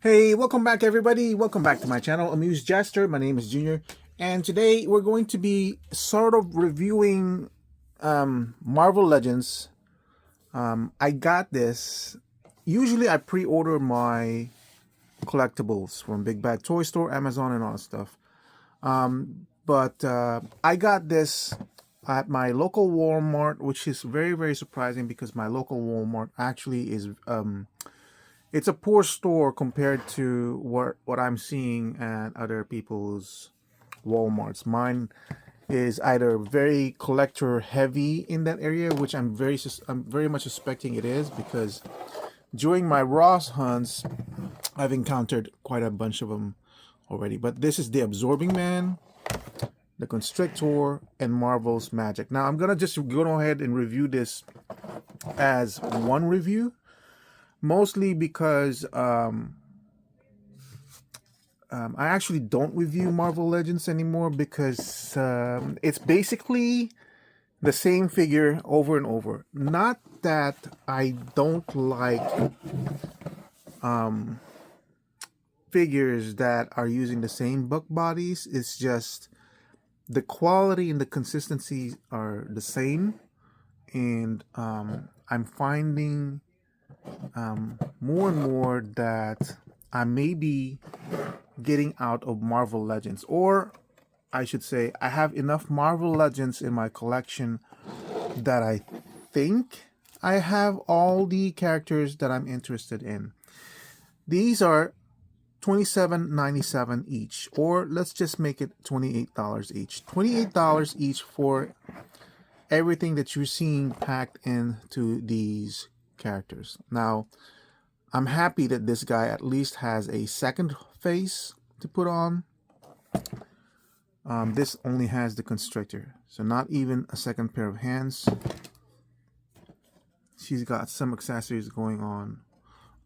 Hey, welcome back everybody. Welcome back to my channel, AmusedJester. My name is Junior, and today we're going to be sort of reviewing Marvel Legends. I got this. Usually I pre-order my collectibles from Big Bad Toy Store, Amazon, and all that stuff. But I got this at my local Walmart, which is very, very surprising because my local Walmart actually is it's a poor store compared to what I'm seeing at other people's Walmarts. Mine is either very collector heavy in that area, which I'm very much suspecting it is, because during my Ross hunts, I've encountered quite a bunch of them already. But this is the Absorbing Man, the Constrictor, and Marvel's Magic. Now I'm gonna just go ahead and review this as one review. Mostly because I actually don't review Marvel Legends anymore, because it's basically the same figure over and over. Not that I don't like figures that are using the same book bodies. It's just the quality and the consistency are the same, and I'm finding more and more that I may be getting out of Marvel Legends, or I should say I have enough Marvel Legends in my collection that I think I have all the characters that I'm interested in. These are $27.97 each, or let's just make it $28 each. $28 each for everything that you're seeing packed into these characters. Now, I'm happy that this guy at least has a second face to put on. This only has the Constrictor, so not even a second pair of hands. She's got some accessories going on.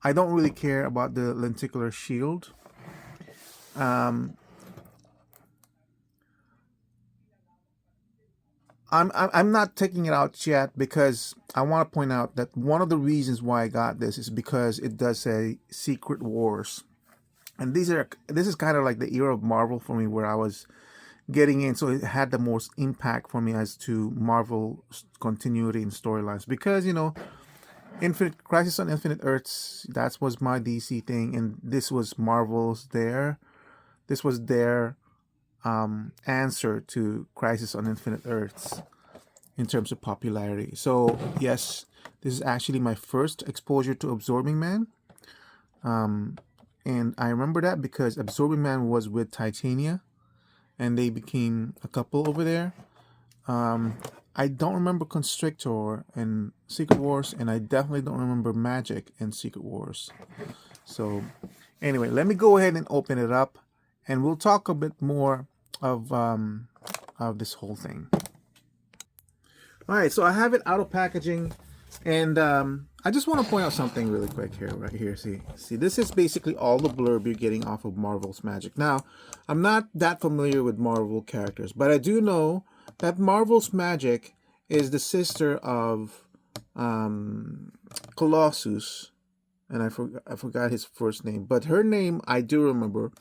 I don't really care about the lenticular shield. I'm not taking it out yet, because I want to point out that one of the reasons why I got this is because it does say Secret Wars, and this is kind of like the era of Marvel for me, where I was getting in, so it had the most impact for me as to Marvel continuity and storylines, because Infinite Crisis on Infinite Earths, that was my DC thing, and this was Marvel's this was their answer to Crisis on Infinite Earths in terms of popularity. So yes, this is actually my first exposure to Absorbing Man, and I remember that because Absorbing Man was with Titania, and they became a couple over there. I don't remember Constrictor and Secret Wars, and I definitely don't remember Magic and Secret Wars. So anyway, let me go ahead and open it up, and we'll talk a bit more of this whole thing. All right, so I have it out of packaging, and I just want to point out something really quick here, right here. See, this is basically all the blurb you're getting off of Marvel's Magic. Now, I'm not that familiar with Marvel characters, but I do know that Marvel's Magic is the sister of Colossus, and I forgot his first name, but her name I do remember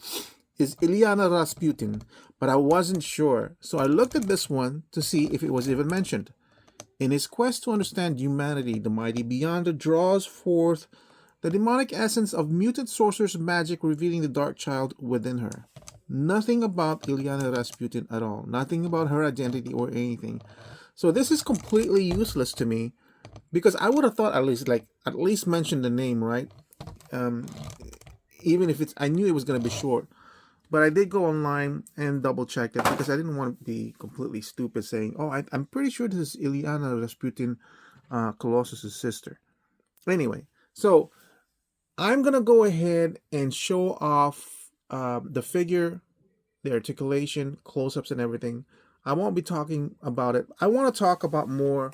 is Illyana Rasputin, but I wasn't sure. So I looked at this one to see if it was even mentioned. In his quest to understand humanity, the mighty Beyonder draws forth the demonic essence of mutant sorcerer's magic, revealing the dark child within her. Nothing about Illyana Rasputin at all. Nothing about her identity or anything. So this is completely useless to me, because I would have thought at least mention the name, right? Even if I knew it was going to be short. But I did go online and double check it, because I didn't want to be completely stupid saying, oh, I'm pretty sure this is Illyana Rasputin, Colossus' sister. Anyway, so I'm going to go ahead and show off the figure, the articulation, close-ups, and everything. I won't be talking about it. I want to talk about more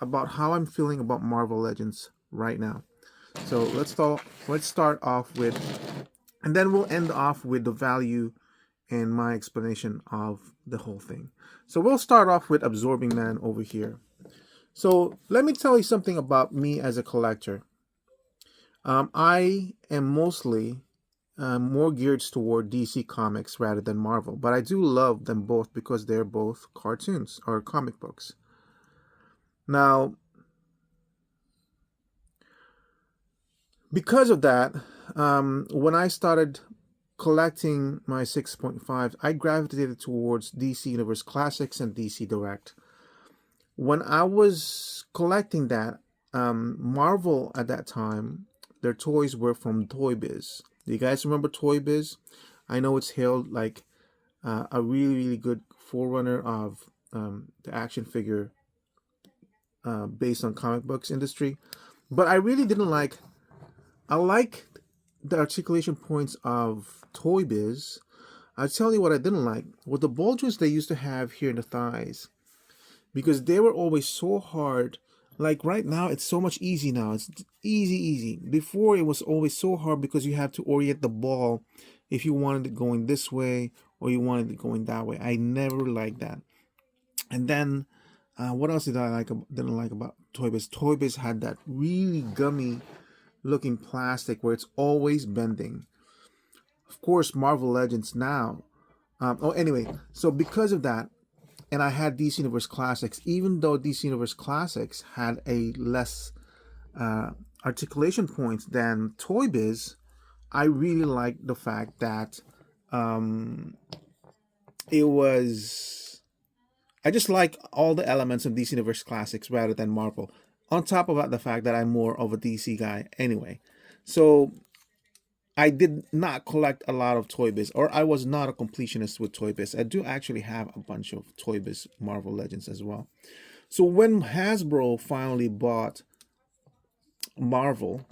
about how I'm feeling about Marvel Legends right now. So let's start off with, and then we'll end off with the value and my explanation of the whole thing. So we'll start off with Absorbing Man over here. So let me tell you something about me as a collector. I am mostly more geared toward DC Comics rather than Marvel. But I do love them both because they're both cartoons or comic books. Now, because of that, when I started collecting my 6.5, I gravitated towards DC Universe Classics and DC Direct. When I was collecting that, Marvel at that time, their toys were from Toy Biz. Do you guys remember Toy Biz? I know it's hailed like a really, really good forerunner of the action figure based on comic books industry. But I really didn't like, I like the articulation points of Toy Biz. I'll tell you what I didn't like, were the bulges they used to have here in the thighs. Because they were always so hard. Like right now, it's so much easy now. It's easy. Before, it was always so hard because you have to orient the ball if you wanted it going this way or you wanted it going that way. I never liked that. And then, what else didn't like about Toy Biz? Toy Biz had that really gummy looking plastic where it's always bending. Of course, Marvel Legends now. Anyway, so because of that, and I had DC Universe Classics, even though DC Universe Classics had a less articulation points than Toy Biz, I really liked the fact that it was... I just like all the elements of DC Universe Classics rather than Marvel. On top of the fact that I'm more of a DC guy anyway. So I did not collect a lot of Toy Biz, or I was not a completionist with Toy Biz. I do actually have a bunch of Toy Biz Marvel Legends as well. So when Hasbro finally bought Marvel,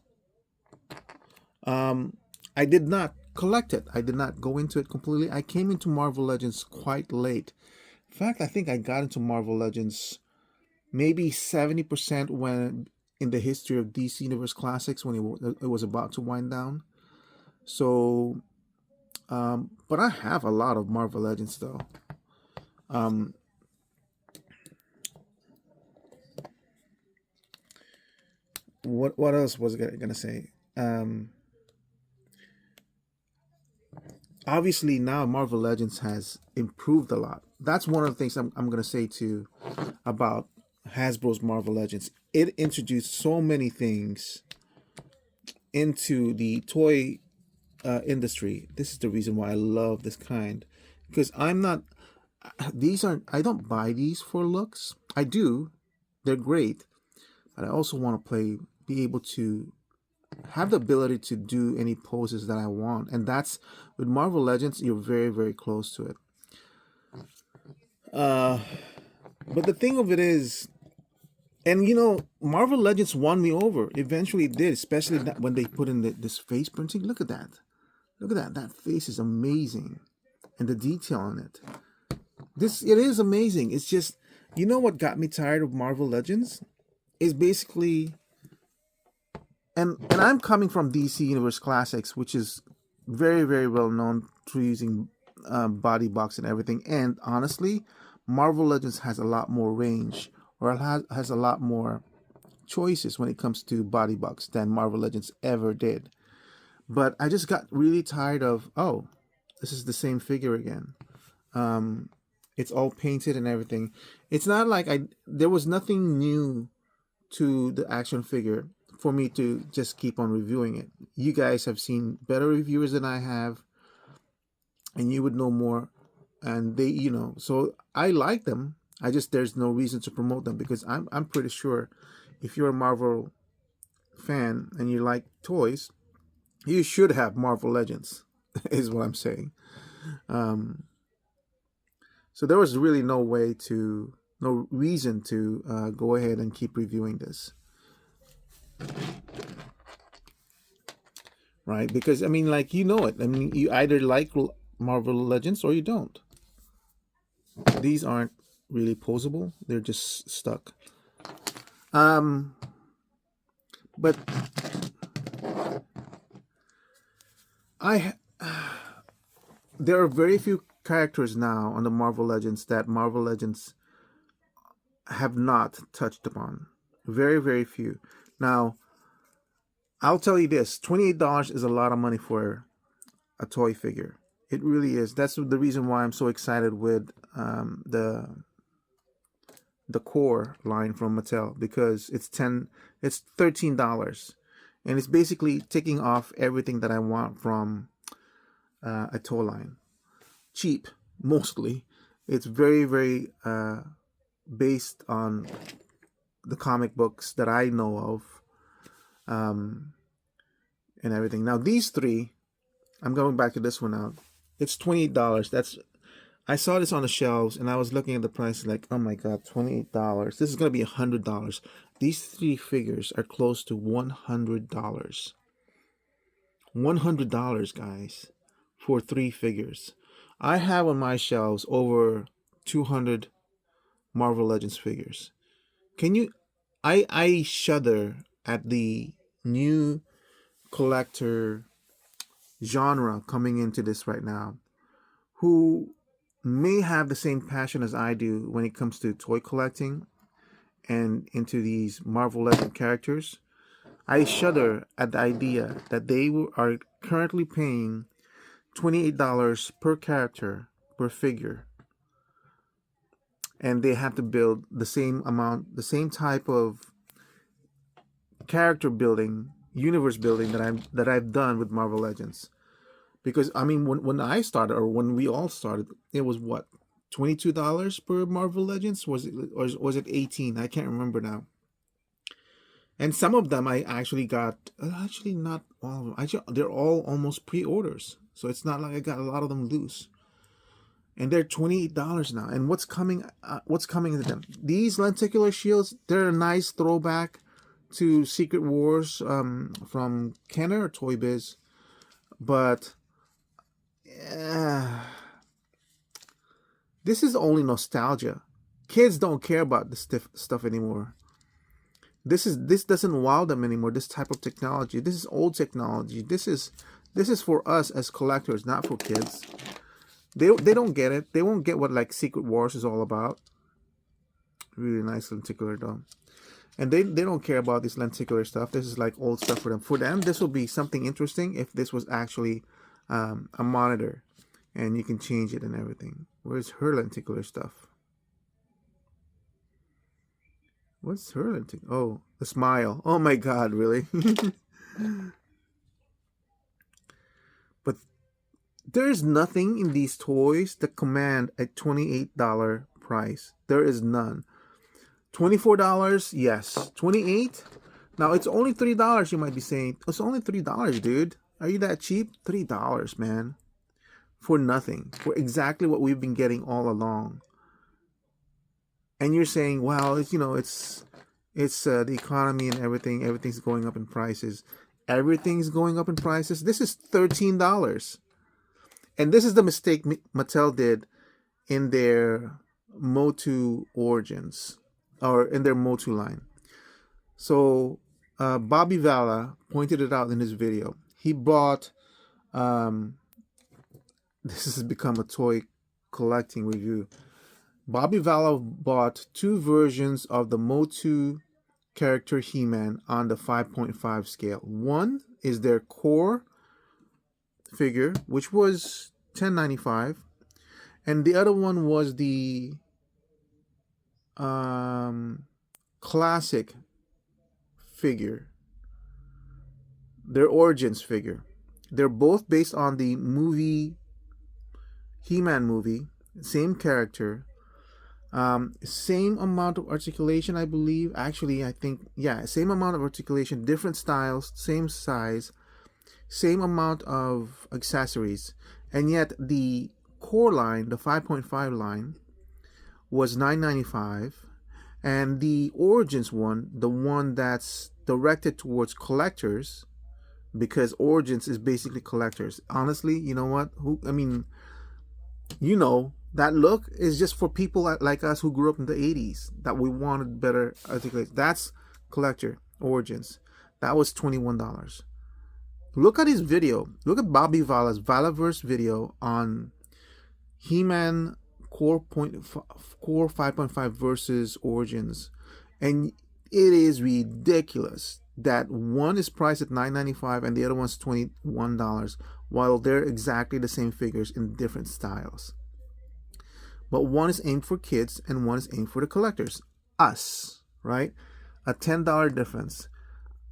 I did not collect it. I did not go into it completely. I came into Marvel Legends quite late. In fact, I think I got into Marvel Legends maybe 70% when in the history of DC Universe Classics, when it was about to wind down. So, but I have a lot of Marvel Legends though. What else was I gonna say? Obviously now Marvel Legends has improved a lot. That's one of the things I'm gonna say too about Hasbro's Marvel Legends. It introduced so many things into the toy industry. This is the reason why I love this kind, because I'm not, I don't buy these for looks. I do, they're great, but I also want to be able to have the ability to do any poses that I want, and that's with Marvel Legends. You're very, very close to it. But the thing of it is, and Marvel Legends won me over. Eventually, it did, especially when they put in this face printing. Look at that. Look at that. That face is amazing. And the detail on it. It is amazing. It's just, what got me tired of Marvel Legends is basically, and I'm coming from DC Universe Classics, which is very, very well known for using body box and everything. And honestly, Marvel Legends has a lot more range, or has a lot more choices when it comes to body box than Marvel Legends ever did. But I just got really tired of, this is the same figure again. It's all painted and everything. It's not like there was nothing new to the action figure for me to just keep on reviewing it. You guys have seen better reviewers than I have, and you would know more. And they, so I like them. There's no reason to promote them, because I'm pretty sure if you're a Marvel fan and you like toys, you should have Marvel Legends, is what I'm saying. So there was really no reason to go ahead and keep reviewing this. Right? Because, it. You either like Marvel Legends or you don't. These aren't really posable. They're just stuck. But there are very few characters now on the Marvel Legends that Marvel Legends have not touched upon. Very, very few. Now, I'll tell you this, $28 is a lot of money for a toy figure. It really is. That's the reason why I'm so excited with the core line from Mattel, because it's $13, and it's basically taking off everything that I want from a toy line. Cheap, mostly. It's very, very based on the comic books that I know of, and everything. Now these three, I'm going back to this one now. It's $28. I saw this on the shelves and I was looking at the price like, oh my god, $28. This is gonna be $100. These three figures are close to $100. $100, guys, for three figures. I have on my shelves over 200 Marvel Legends figures. Can you? I shudder at the new collector genre coming into this right now, who may have the same passion as I do when it comes to toy collecting and into these Marvel Legend characters. I shudder at the idea that they are currently paying $28 per character per figure, and they have to build the same amount, the same type of character building, universe building that I've done with Marvel Legends. Because I mean, when I started, or when we all started, it was what, $22 per Marvel Legends? Was it, or was it 18? I can't remember now. And some of them I actually got, actually not all of them. Actually, they're all almost pre-orders, so it's not like I got a lot of them loose. And they're $28 now. And what's coming? What's coming to them? These lenticular shields. They're a nice throwback to Secret Wars from Kenner or Toy Biz, but this is only nostalgia. Kids don't care about this stuff anymore. This doesn't wow them anymore. This type of technology. This is old technology. This is for us as collectors, not for kids. They don't get it. They won't get what like Secret Wars is all about. Really nice lenticular though. And they don't care about this lenticular stuff. This is like old stuff for them. For them, this will be something interesting if this was actually a monitor and you can change it and everything. Where's her lenticular stuff? What's her lenticular? Oh, the smile. Oh my god, really? But there's nothing in these toys that command a $28 price. There is none. $24, yes. $28? Now it's only $3, you might be saying. It's only $3, dude. Are you that cheap? $3, man. For nothing. For exactly what we've been getting all along. And you're saying, well, it's, you know, it's the economy and everything. Everything's going up in prices. Everything's going up in prices. This is $13. And this is the mistake Mattel did in their Motu Origins, or in their Motu line. So Bobby Valla pointed it out in his video. He bought, this has become a toy collecting review. Bobby Valla bought two versions of the Motu character He-Man on the 5.5 scale. One is their core figure, which was $10.95, and the other one was the classic figure, their Origins figure. They're both based on the movie, He-Man movie, same character, same amount of articulation, I believe. Actually, I think, yeah, same amount of articulation, different styles, same size, same amount of accessories. And yet the core line, the 5.5 line, was $9.95, and the Origins one, the one that's directed towards collectors, because Origins is basically collectors. Honestly, you know what? I mean, you know, that look is just for people like us who grew up in the 80s, that we wanted better articulation. That's collector Origins. That was $21. Look at his video. Look at Bobby Valla's Vallaverse video on He-Man Core 5.5 versus Origins, and it is ridiculous that one is priced at $9.95 and the other one's $21. while they're exactly the same figures in different styles. But one is aimed for kids and one is aimed for the collectors, us, right? A $10 difference,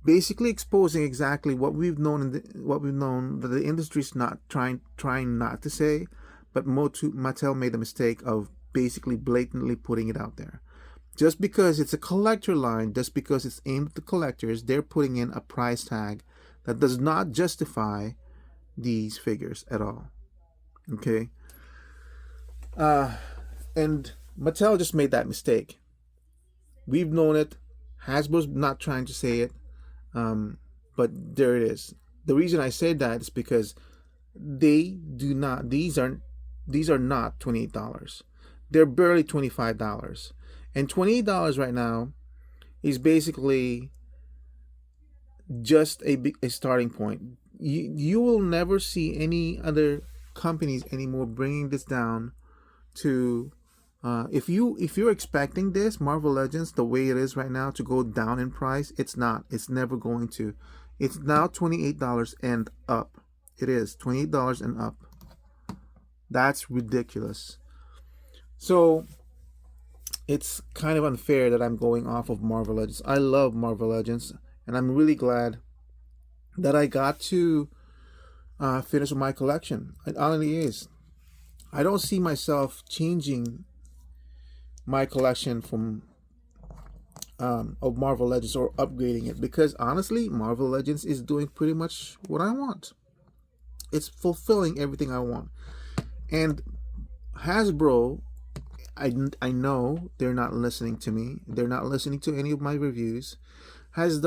basically exposing exactly what we've known that the industry's not trying not to say, but Mattel made the mistake of basically blatantly putting it out there. Just because it's a collector line, just because it's aimed at the collectors, they're putting in a price tag that does not justify these figures at all. Okay? And Mattel just made that mistake. We've known it. Hasbro's not trying to say it. But there it is. The reason I say that is because these are not $28. They're barely $25. And $28 right now is basically just a starting point. You will never see any other companies anymore bringing this down to if you're expecting this Marvel Legends the way it is right now to go down in price, it's not. It's never going to. It's now $28 and up. It is $28 and up. That's ridiculous. So it's kind of unfair that I'm going off of Marvel Legends. I love Marvel Legends, and I'm really glad that I got to finish my collection. It honestly is. I don't see myself changing my collection from of Marvel Legends or upgrading it, because honestly, Marvel Legends is doing pretty much what I want. It's fulfilling everything I want. And Hasbro, I know they're not listening to me. They're not listening to any of my reviews. Has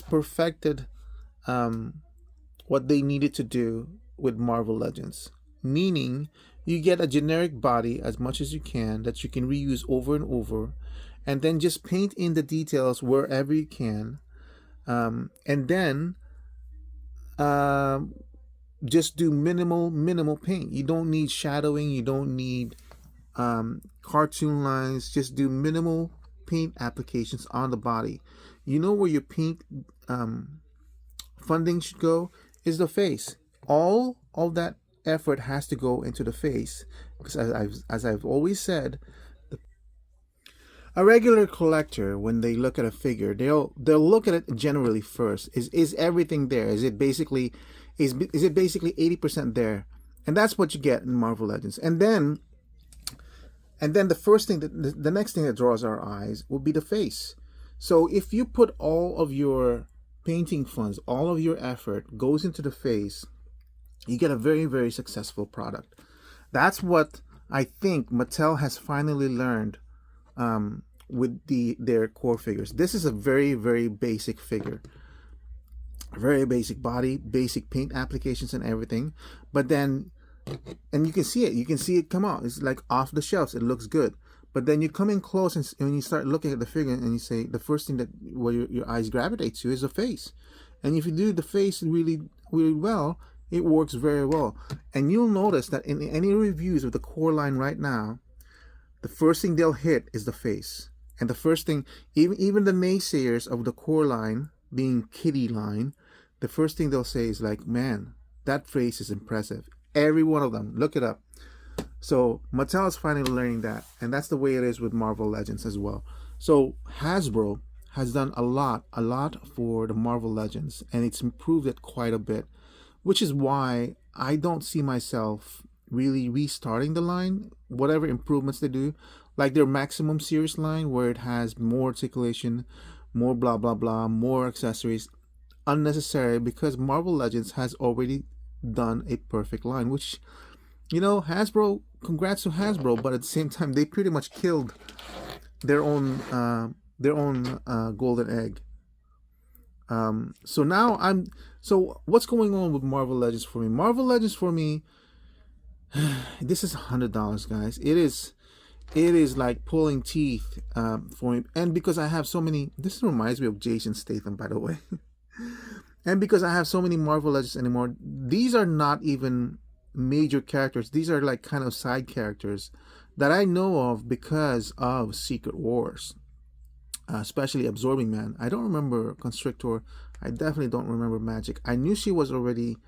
perfected what they needed to do with Marvel Legends. Meaning, you get a generic body as much as you can that you can reuse over and over, and then just paint in the details wherever you can, and then just do minimal paint. You don't need shadowing. You don't need cartoon lines. Just do minimal paint applications on the body. You know where your paint funding should go is the face. All of that effort has to go into the face, because as I've always said, a regular collector, when they look at a figure, they'll look at it generally first. Is everything there? Is it basically 80% there? And that's what you get in Marvel Legends. And then the next thing that draws our eyes will be the face. So if you put all of your painting funds, all of your effort goes into the face, you get a very, very successful product. That's what I think Mattel has finally learned with their core figures. This is a very, very basic figure. Very basic body, basic paint applications and everything. But then, and you can see it. You can see it come out. It's like off the shelves. It looks good. But then you come in close, and when you start looking at the figure, and you say the first thing that your eyes gravitate to is the face. And if you do the face really, really well, it works very well. And you'll notice that in any reviews of the core line right now, the first thing they'll hit is the face. And the first thing, even the naysayers of the core line, being kitty line, the first thing they'll say is like, man, that face is impressive. Every one of them. Look it up. So Mattel is finally learning that. And that's the way it is with Marvel Legends as well. So Hasbro has done a lot for the Marvel Legends. And it's improved it quite a bit. Which is why I don't see myself really restarting the line. Whatever improvements they do. Like their Maximum Series line, where it has more articulation, more blah blah blah, more accessories. Unnecessary, because Marvel Legends has already done a perfect line. Which, you know, Hasbro, congrats to Hasbro, but at the same time they pretty much killed their own golden egg. So what's going on with Marvel Legends for me? Marvel Legends for me, this is $100, guys. It is like pulling teeth for me. And because I have so many, this reminds me of Jason Statham, by the way. And because I have so many Marvel Legends anymore, these are not even major characters. These are like kind of side characters that I know of because of Secret Wars. Especially Absorbing Man. I don't remember Constrictor. I definitely don't remember Magik. I knew she was already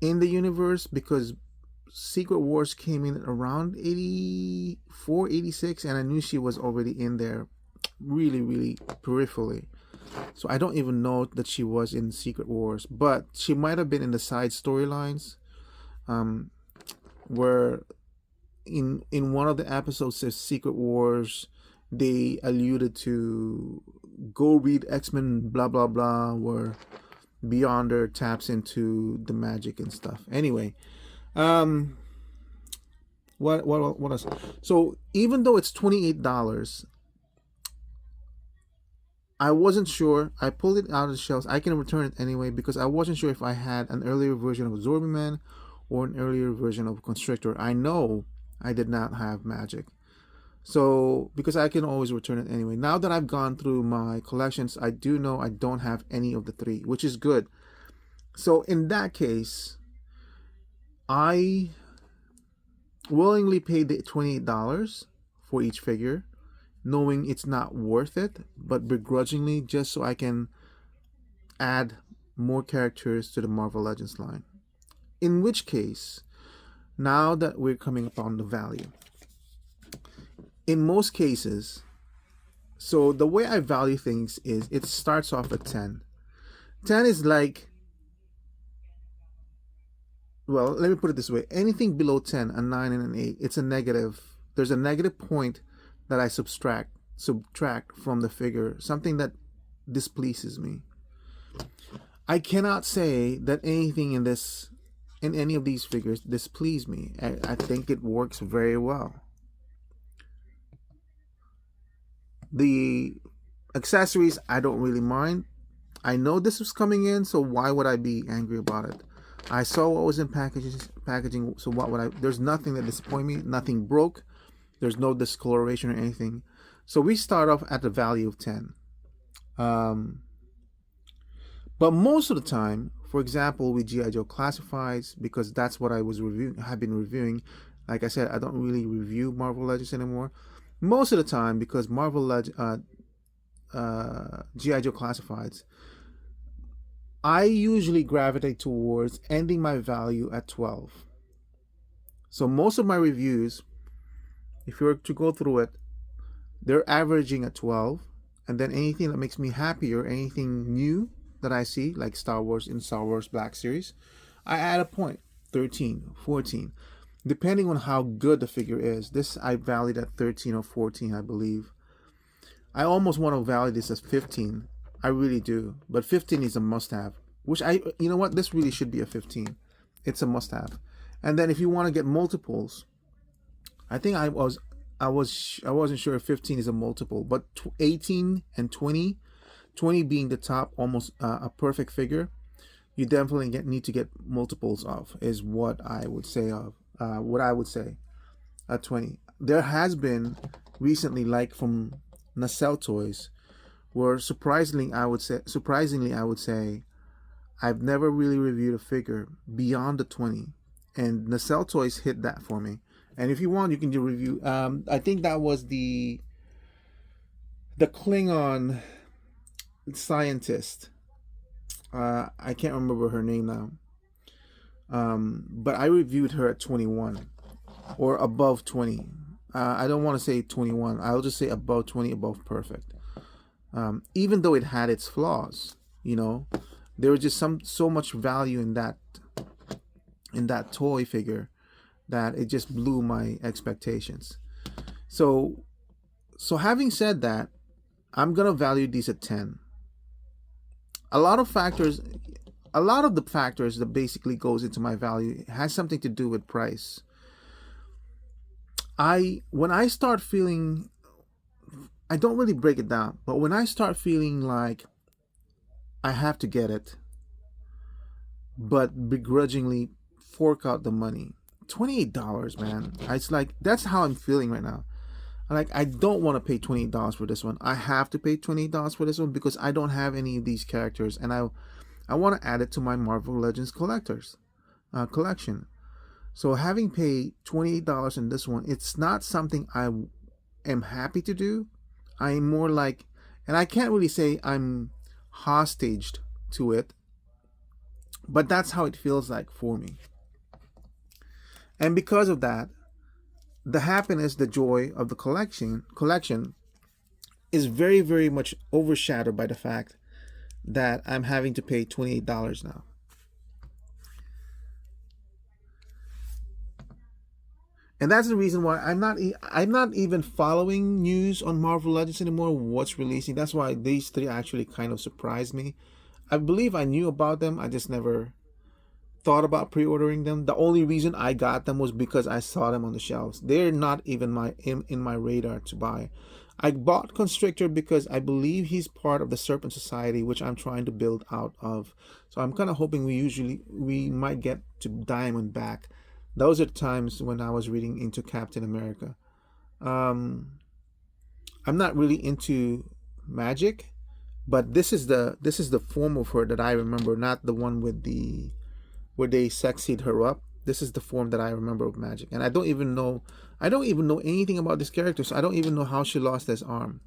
in the universe, because Secret Wars came in around 84, 86, and I knew she was already in there really, really peripherally. So I don't even know that she was in Secret Wars, but she might have been in the side storylines, where in one of the episodes of Secret Wars, they alluded to go read X-Men blah blah blah, where Beyonder taps into the magic and stuff. Anyway, what else? So even though it's $28, I wasn't sure. I pulled it out of the shelves. I can return it anyway because I wasn't sure if I had an earlier version of Absorbing Man or an earlier version of Constrictor. I know I did not have magic. So, because I can always return it anyway. Now that I've gone through my collections, I do know I don't have any of the three, which is good. So, in that case, I willingly paid the $28 for each figure, knowing it's not worth it, but begrudgingly, just so I can add more characters to the Marvel Legends line. In which case, now that we're coming upon the value, in most cases, so the way I value things is it starts off at 10. 10 is like, well, let me put it this way. Anything below 10, a 9 and an 8, it's a negative. There's a negative point that I subtract from the figure, something that displeases me. I cannot say that anything in any of these figures displease me. I think it works very well. The accessories, I don't really mind. I know this was coming in, so why would I be angry about it? I saw what was in packaging, so what would I? There's nothing that disappointed me. Nothing broke. There's no discoloration or anything. So we start off at the value of 10. But most of the time, for example, with G.I. Joe Classifieds, because that's what I have been reviewing. Like I said, I don't really review Marvel Legends anymore. Most of the time, because G.I. Joe Classifieds, I usually gravitate towards ending my value at 12. So most of my reviews, if you were to go through it, they're averaging at 12. And then anything that makes me happy or anything new that I see, like Star Wars Black Series, I add a point, 13, 14. Depending on how good the figure is. This I valued at 13 or 14, I believe. I almost want to value this as 15. I really do. But 15 is a must-have. You know what? This really should be a 15. It's a must-have. And then if you want to get multiples, I think I wasn't sure if 15 is a multiple, but 18 and 20 being the top, almost a perfect figure, you definitely need to get multiples of, is what I would say at 20. There has been recently, like from Nacelle Toys, where surprisingly I would say I've never really reviewed a figure beyond the 20, and Nacelle Toys hit that for me. And if you want, you can do review. I think that was the Klingon scientist. I can't remember her name now. But I reviewed her at 21 or above 20. I don't want to say 21. I'll just say above 20, above perfect. Even though it had its flaws, there was just so much value in that toy figure that it just blew my expectations. So having said that, I'm gonna value these at 10. A lot of the factors that basically goes into my value has something to do with price. When I start feeling, I don't really break it down, but when I start feeling like I have to get it, but begrudgingly fork out the money, $28, man. It's like, that's how I'm feeling right now. Like, I don't want to pay $28 for this one. I have to pay $28 for this one because I don't have any of these characters, and I want to add it to my Marvel Legends collection. So having paid $28 in this one, it's not something I am happy to do. I'm more like, and I can't really say I'm hostaged to it, But that's how it feels like for me. And because of that, the happiness, the joy of the collection is very, very much overshadowed by the fact that I'm having to pay $28 now. And that's the reason why I'm not even following news on Marvel Legends anymore, what's releasing. That's why these three actually kind of surprised me. I believe I knew about them, I just never thought about pre-ordering them. The only reason I got them was because I saw them on the shelves. They're not even in my radar to buy. I bought Constrictor because I believe he's part of the Serpent Society, which I'm trying to build out of. So I'm kind of hoping we might get to Diamondback. Those are the times when I was reading into Captain America. I'm not really into magik, but this is the form of her that I remember, not the one with the where they sexied her up. This is the form that I remember of magik, and I don't even know anything about this character, so I don't even know how she lost this arm.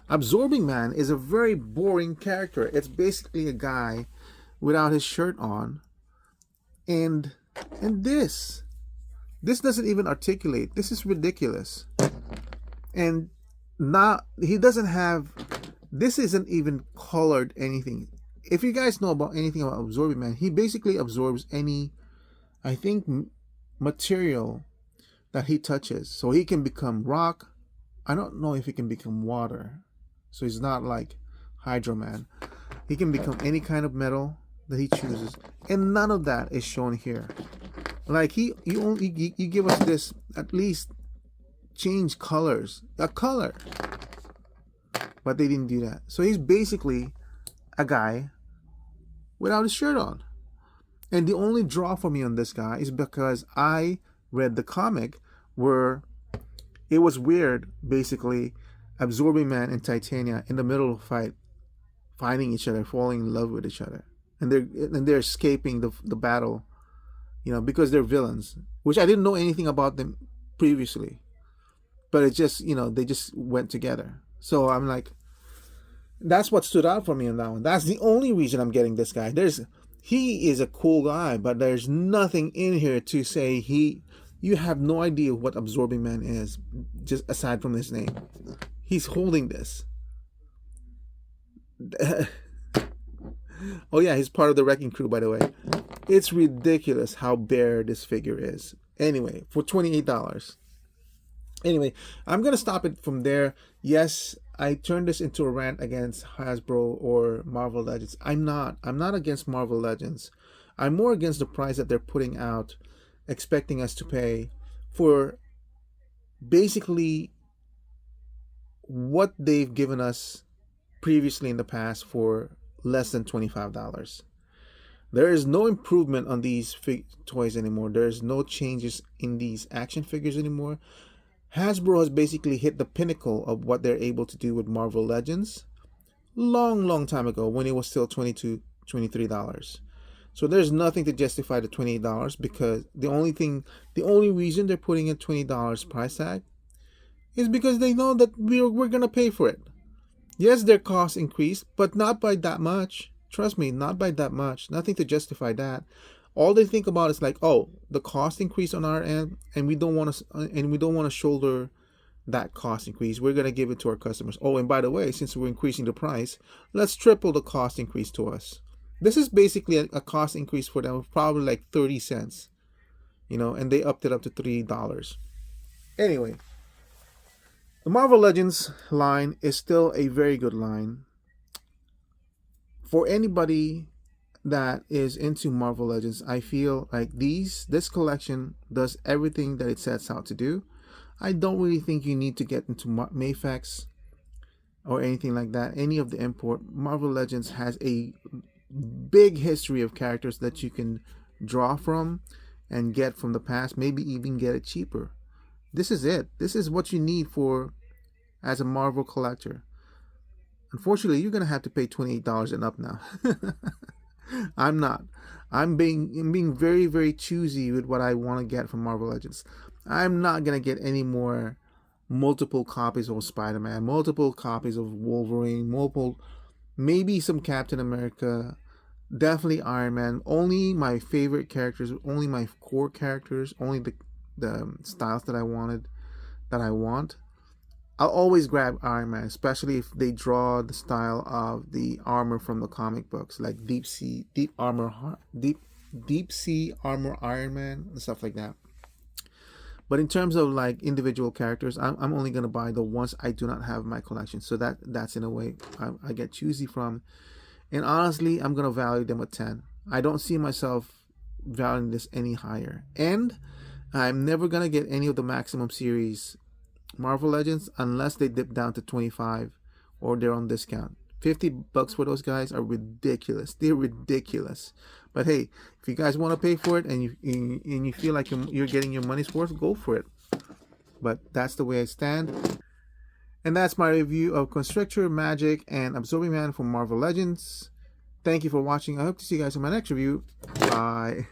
Absorbing Man is a very boring character. It's basically a guy without his shirt on, and this doesn't even articulate. This is ridiculous. And not he doesn't have, this isn't even colored anything. If you guys know about anything about Absorbing Man, he basically absorbs any, I think, material that he touches. So he can become rock. I don't know if he can become water. So he's not like Hydro Man. He can become any kind of metal that he chooses. And none of that is shown here. Like you give us this, at least change colors. A color. But they didn't do that. So he's basically a guy without his shirt on. And the only draw for me on this guy is because I read the comic where it was weird, basically, Absorbing Man and Titania in the middle of a fight, finding each other, falling in love with each other. And they're escaping the battle, because they're villains, which I didn't know anything about them previously. But it just, they just went together. So I'm like, that's what stood out for me in that one. That's the only reason I'm getting this guy. He is a cool guy, but there's nothing in here to say you have no idea what Absorbing Man is, just aside from his name. He's holding this. Oh yeah, he's part of the Wrecking Crew, by the way. It's ridiculous how bare this figure is. Anyway, for $28. Anyway, I'm going to stop it from there. Yes, I turned this into a rant against Hasbro or Marvel Legends. I'm not against Marvel Legends. I'm more against the price that they're putting out, expecting us to pay for basically what they've given us previously in the past for less than $25. There is no improvement on these toys anymore. There's no changes in these action figures anymore. Hasbro has basically hit the pinnacle of what they're able to do with Marvel Legends long time ago, when it was still $22, $23. So there's nothing to justify the $28, because the only reason they're putting a $20 price tag is because they know that we're gonna pay for it. Yes, their costs increased, but not by that much. Trust me, not by that much. Nothing to justify that. All they think about is like, oh, the cost increase on our end, and we don't want to shoulder that cost increase. We're gonna give it to our customers. Oh, and by the way, since we're increasing the price, let's triple the cost increase to us. This is basically a cost increase for them of probably like 30 cents, and they upped it up to $3. Anyway, the Marvel Legends line is still a very good line. For anybody that is into Marvel Legends, I feel like this collection does everything that it sets out to do. I don't really think you need to get into Mayfex or anything like that, any of the import. Marvel Legends has a big history of characters that you can draw from and get from the past, maybe even get it cheaper. This is it. This is what you need as a Marvel collector. Unfortunately, you're gonna have to pay $28 and up now. I'm not. I'm being very, very choosy with what I want to get from Marvel Legends. I'm not gonna get any more multiple copies of Spider-Man, multiple copies of Wolverine, maybe some Captain America, definitely Iron Man. Only my favorite characters, only my core characters, only the styles that I want. I'll always grab Iron Man, especially if they draw the style of the armor from the comic books, like deep sea armor Iron Man and stuff like that. But in terms of like individual characters, I'm only gonna buy the ones I do not have in my collection. So that's in a way I get choosy from. And honestly, I'm gonna value them a 10. I don't see myself valuing this any higher. And I'm never gonna get any of the Maximum series Marvel Legends unless they dip down to 25 or they're on discount. $50 for those guys are ridiculous. They're ridiculous. But hey, if you guys want to pay for it and you feel like you're getting your money's worth, go for it. But that's the way I stand. And that's my review of Constrictor, Magik, and Absorbing Man from Marvel Legends. Thank you for watching. I hope to see you guys in my next review. Bye.